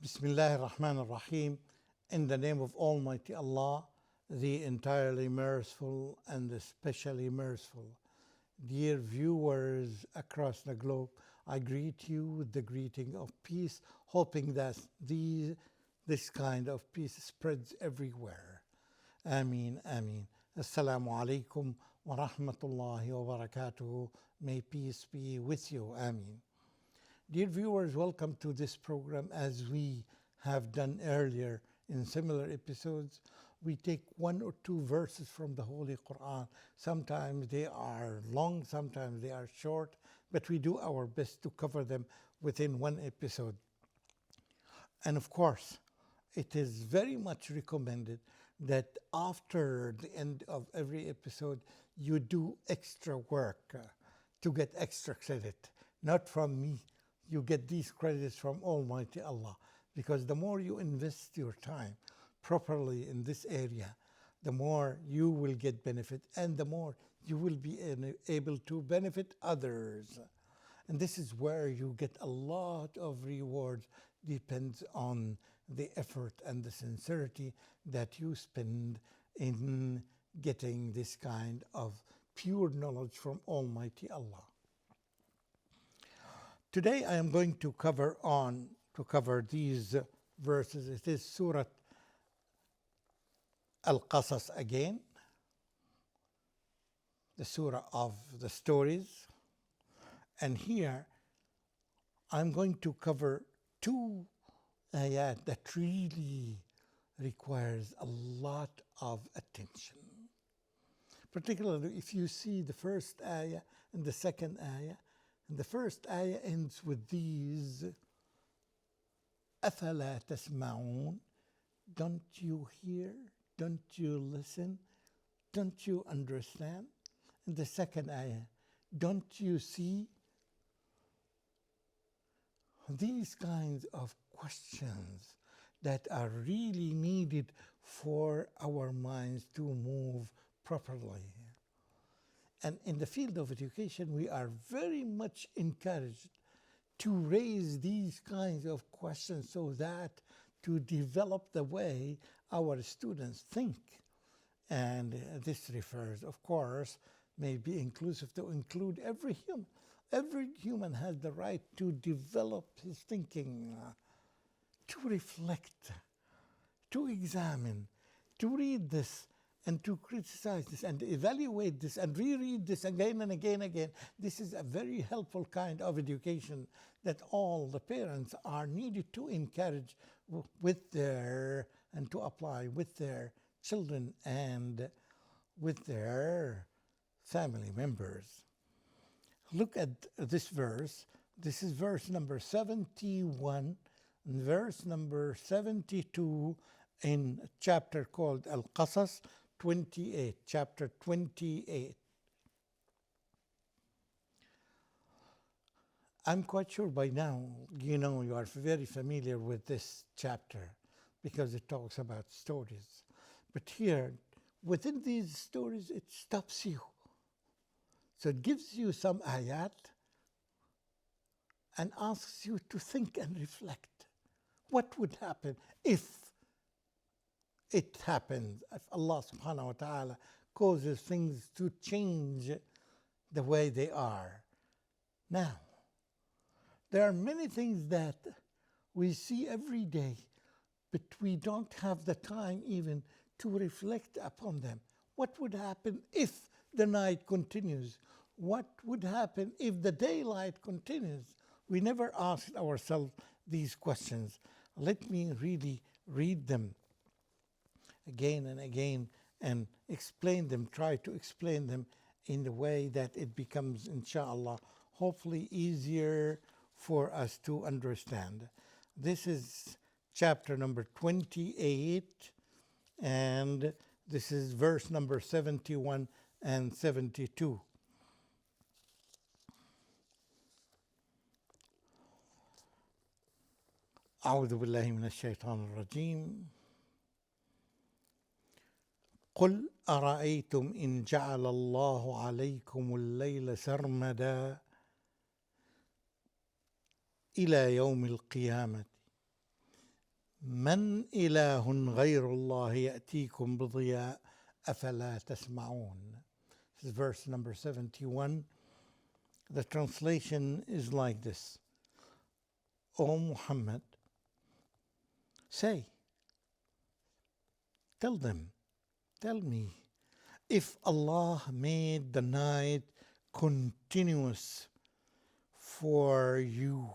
Bismillah ar-Rahman ar-Rahim. In the name of Almighty Allah, the entirely merciful and especially merciful. Dear viewers across the globe, I greet you with the greeting of peace, hoping that this kind of peace spreads everywhere. Ameen, Ameen. Assalamu alaikum wa rahmatullahi wa barakatuhu. May peace be with you. Ameen. Dear viewers, welcome to this program. As we have done earlier in similar episodes, we take one or two verses from the Holy Quran. Sometimes they are long, sometimes they are short, but we do our best to cover them within one episode. And of course, it is very much recommended that after the end of every episode, you do extra work to get extra credit, not from me. You get these credits from Almighty Allah, because the more you invest your time properly in this area, the more you will get benefit and the more you will be able to benefit others. And this is where you get a lot of rewards. Depends on the effort and the sincerity that you spend in getting this kind of pure knowledge from Almighty Allah. Today I am going to cover these verses. It is Surah Al-Qasas again, the surah of the stories. And here I'm going to cover two ayat that really requires a lot of attention. Particularly if you see the first ayah and the second ayah. And the first ayah ends with these, أَفَلَا تَسْمَعُونَ. Don't you hear? Don't you listen? Don't you understand? And the second ayah, don't you see? These kinds of questions that are really needed for our minds to move properly. And in the field of education, we are very much encouraged to raise these kinds of questions so that to develop the way our students think. And this refers, of course, may be inclusive to include every human. Every human has the right to develop his thinking, to reflect, to examine, to read this, and to criticize this and evaluate this and reread this again and again and again. This is a very helpful kind of education that all the parents are needed to encourage with their and to apply with their children and with their family members. Look at this verse. This is verse number 71 and verse number 72 in a chapter called Al-Qasas 28, chapter 28. I'm quite sure by now, you are very familiar with this chapter because it talks about stories. But here, within these stories, it stops you. So it gives you some ayat and asks you to think and reflect. What would happen if it happens, if Allah subhanahu wa ta'ala causes things to change the way they are? Now, there are many things that we see every day, but we don't have the time even to reflect upon them. What would happen if the night continues? What would happen if the daylight continues? We never asked ourselves these questions. Let me really read them again and again and explain them, try to explain them in the way that it becomes, inshallah, hopefully easier for us to understand. This is chapter number 28, and this is verse number 71 and 72. أعوذ بالله من الشيطان الرجيم. قل أرأيتم إن جعل الله عليكم الليل سرمدا إلى يوم القيامة من إله غير الله يأتيكم بضياء أفلا تسمعون. This is verse number 71. The translation is like this. O Muhammad, say, tell me, if Allah made the night continuous for you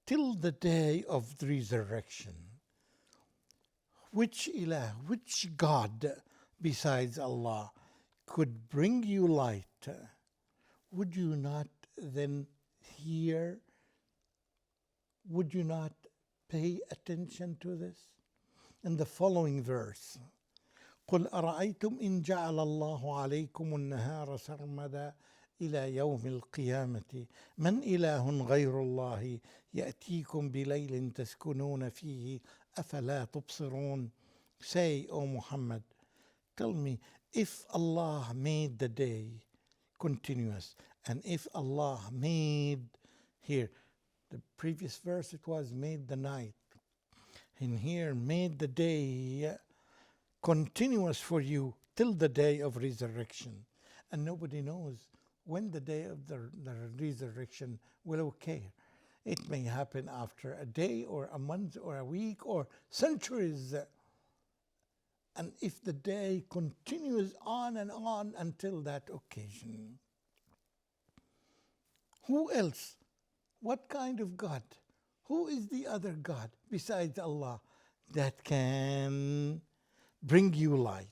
till the day of the resurrection, which ilah, which God besides Allah could bring you light? Would you not then hear? Would you not pay attention to this? In the following verse, قل أرأيتم إن جعل الله عليكم النهار سرمدا إلى يوم القيامة من إله غير الله يأتيكم بليل تسكنون فيه أفلا تبصرون. Say, O Muhammad, tell me, if Allah made the day continuous, and if Allah made, here, the previous verse it was made the night, and here made the day continuous for you till the day of resurrection. And nobody knows when the day of the resurrection will occur. It may happen after a day or a month or a week or centuries. And if the day continues on and on until that occasion, who else? What kind of God? Who is the other God besides Allah that can bring you light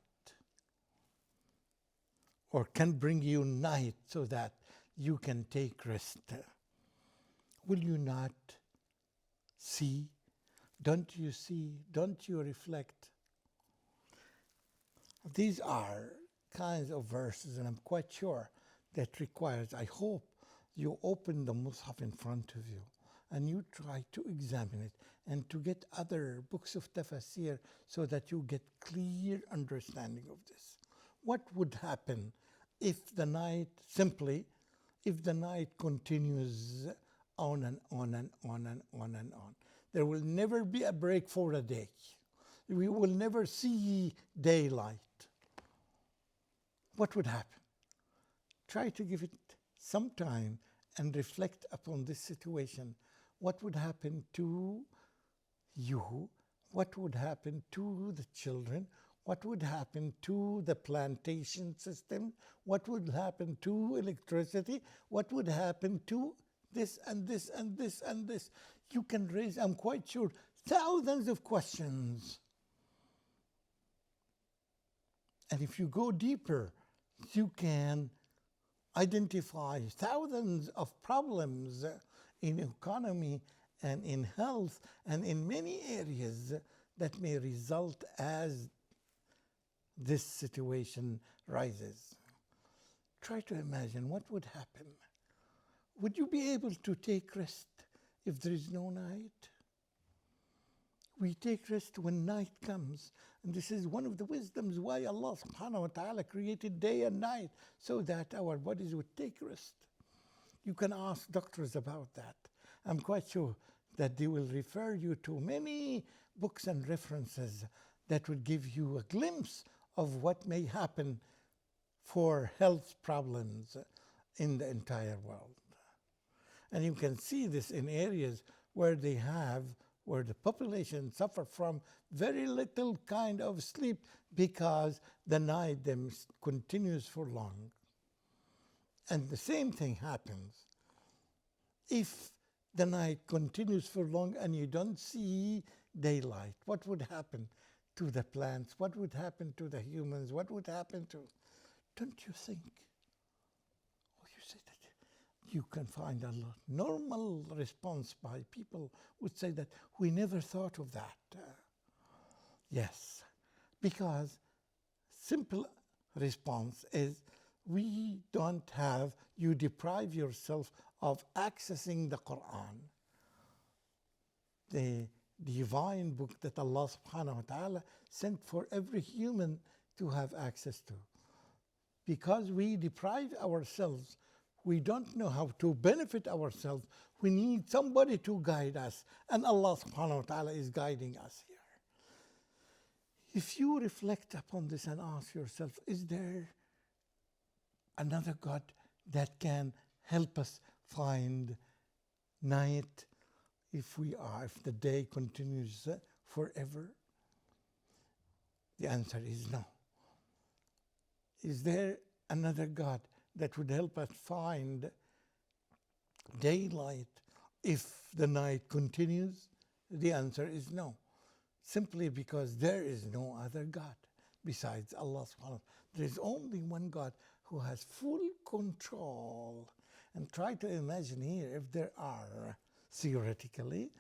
or can bring you night so that you can take rest? Will you not see? Don't you see? Don't you reflect? These are kinds of verses, and I'm quite sure that requires, I hope, you open the Mus'haf in front of you and you try to examine it and to get other books of tafsir so that you get clear understanding of this. What would happen if the night, simply, if the night continues on and on and on and on and on? There will never be a break for a day. We will never see daylight. What would happen? Try to give it some time and reflect upon this situation. What would happen to you? What would happen to the children? What would happen to the plantation system? What would happen to electricity? What would happen to this and this and this and this? You can raise, I'm quite sure, thousands of questions. And if you go deeper, you can identify thousands of problems in economy and in health and in many areas that may result as this situation rises. Try to imagine what would happen. Would you be able to take rest if there is no night? We take rest when night comes. And this is one of the wisdoms why Allah subhanahu wa ta'ala created day and night, so that our bodies would take rest. You can ask doctors about that. I'm quite sure that they will refer you to many books and references that would give you a glimpse of what may happen for health problems in the entire world. And you can see this in areas where where the population suffer from very little kind of sleep because the night continues for long. And the same thing happens. If the night continues for long and you don't see daylight, what would happen to the plants? What would happen to the humans? What would happen to... Don't you think? Oh, you say that you can find a normal response by people would say that we never thought of that. Yes, because simple response is we don't have, you deprive yourself of accessing the Quran, the divine book that Allah subhanahu wa ta'ala sent for every human to have access to. Because we deprive ourselves, we don't know how to benefit ourselves, we need somebody to guide us. And Allah subhanahu wa ta'ala is guiding us here. If you reflect upon this and ask yourself, is there another God that can help us find night if the day continues forever? The answer is no. Is there another God that would help us find daylight if the night continues? The answer is no. Simply because there is no other God besides Allah subhanahu wa ta'ala. There is only one God who has full control. And try to imagine here, if there are, theoretically,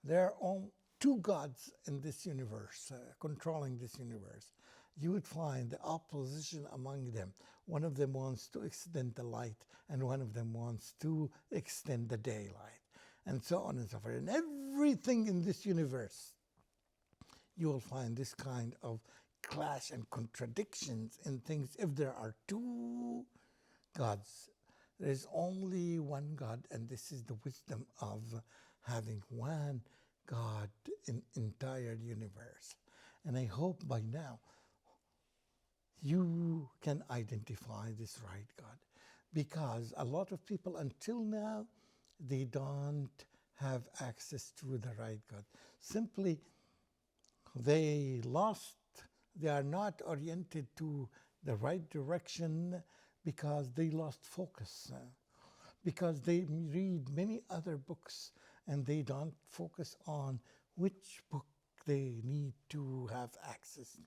there are two gods in this universe, controlling this universe. You would find the opposition among them. One of them wants to extend the light, and one of them wants to extend the daylight, and so on and so forth. And everything in this universe, you will find this kind of clash and contradictions in things. If there are two gods, there is only one God, and this is the wisdom of having one God in entire universe. And I hope by now you can identify this right God, because a lot of people until now, they don't have access to the right God. Simply, they are not oriented to the right direction because they lost focus, because they read many other books and they don't focus on which book they need to have access.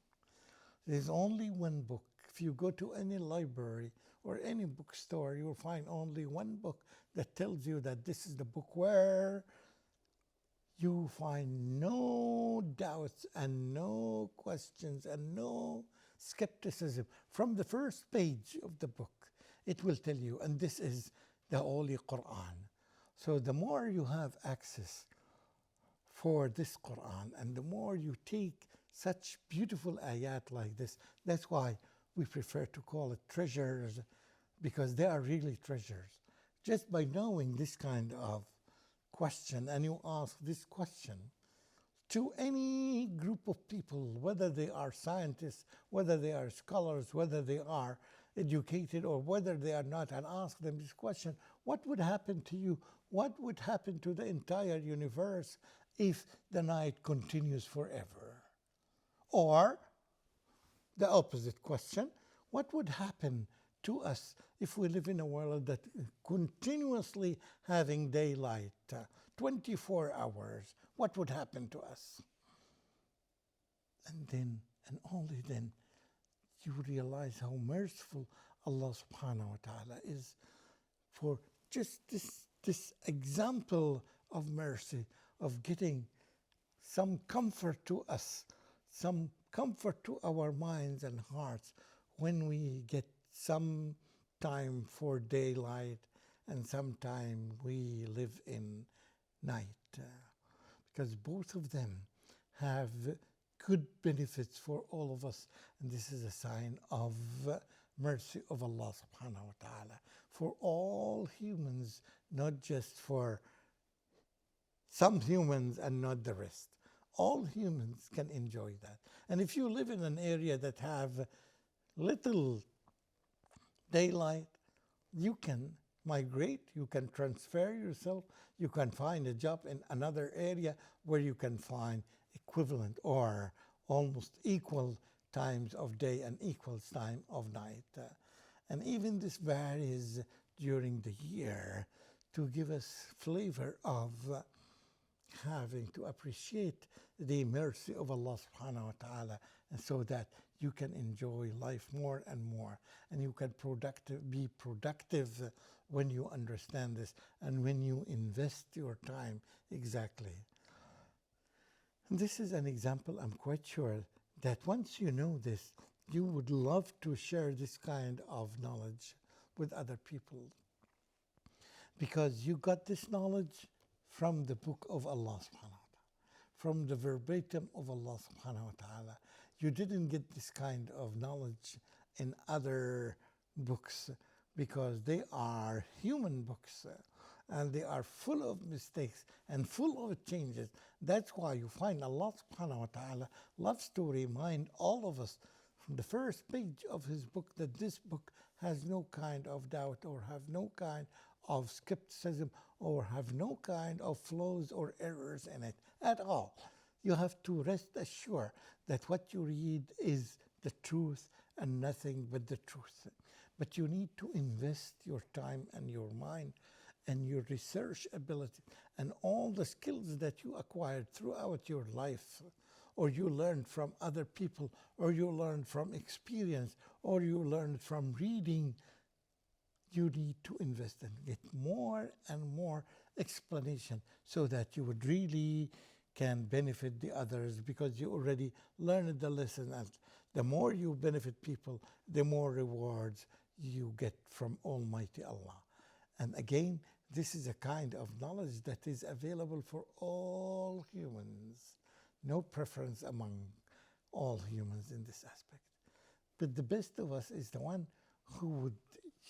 There's only one book. If you go to any library or any bookstore, you'll find only one book that tells you that this is the book where you find no doubts and no questions and no skepticism. From the first page of the book, it will tell you, and this is the Holy Quran. So the more you have access for this Quran, and the more you take such beautiful ayat like this, that's why we prefer to call it treasures, because they are really treasures. Just by knowing this kind of question, and you ask this question to any group of people, whether they are scientists, whether they are scholars, whether they are educated, or whether they are not, and ask them this question: what would happen to you? What would happen to the entire universe if the night continues forever? Or the opposite question: what would happen to us if we live in a world that continuously having daylight, 24 hours? What would happen to us? And then, and only then, you realize how merciful Allah subhanahu wa ta'ala is for just this example of mercy, of getting some comfort to us, some comfort to our minds and hearts when we get some time for daylight and some time we live in night. Because both of them have good benefits for all of us, and this is a sign of mercy of Allah subhanahu wa ta'ala for all humans, not just for some humans and not the rest. All humans can enjoy that. And if you live in an area that have little daylight, you can migrate, you can transfer yourself, you can find a job in another area where you can find equivalent or almost equal times of day and equal time of night. And even this varies during the year to give us flavor of having to appreciate the mercy of Allah subhanahu wa ta'ala, and so that you can enjoy life more and more, and you can be productive when you understand this and when you invest your time exactly. And this is an example, I'm quite sure that once you know this, you would love to share this kind of knowledge with other people, because you got this knowledge from the book of Allah subhanahu wa ta'ala, from the verbatim of Allah subhanahu wa ta'ala. You didn't get this kind of knowledge in other books because they are human books, and they are full of mistakes and full of changes. That's why you find Allah subhanahu wa ta'ala loves to remind all of us from the first page of his book that this book has no kind of doubt or have no kind of skepticism or have no kind of flaws or errors in it at all. You have to rest assured that what you read is the truth and nothing but the truth. But you need to invest your time and your mind and your research ability and all the skills that you acquired throughout your life, or you learned from other people, or you learned from experience, or you learned from reading. You need to invest and get more and more explanation so that you would really can benefit the others, because you already learned the lesson. And the more you benefit people, the more rewards you get from Almighty Allah. And again, this is a kind of knowledge that is available for all humans. No preference among all humans in this aspect. But the best of us is the one who would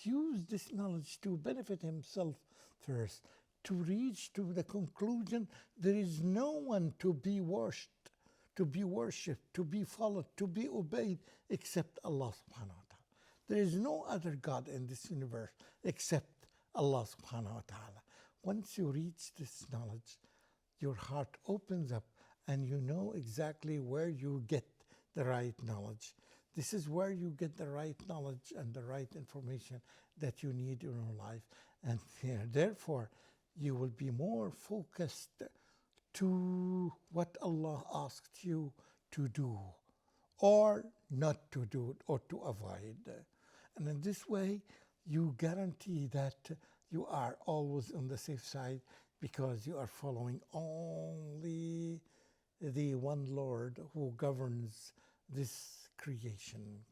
use this knowledge to benefit himself first, to reach to the conclusion there is no one to be worshipped, to be followed, to be obeyed except Allah subhanahu wa ta'ala. There is no other God in this universe except Allah subhanahu wa ta'ala. Once you reach this knowledge, your heart opens up and you know exactly where you get the right knowledge. This is where you get the right knowledge and the right information that you need in your life. And therefore, you will be more focused to what Allah asked you to do or not to do or to avoid. And in this way, you guarantee that you are always on the safe side, because you are following only the one Lord who governs this creation.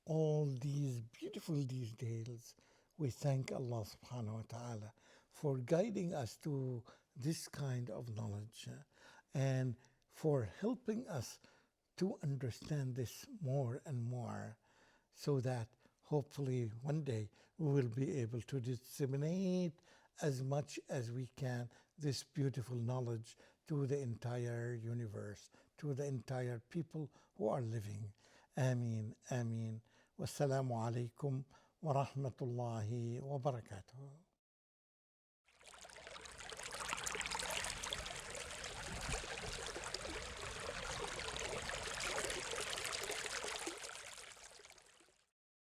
All these beautiful details, we thank Allah subhanahu wa ta'ala for guiding us to this kind of knowledge and for helping us to understand this more and more, so that hopefully one day we will be able to disseminate as much as we can this beautiful knowledge to the entire universe, to the entire people who are living. Ameen, ameen. Wassalamu alaikum wa rahmatullahi wa barakatuh.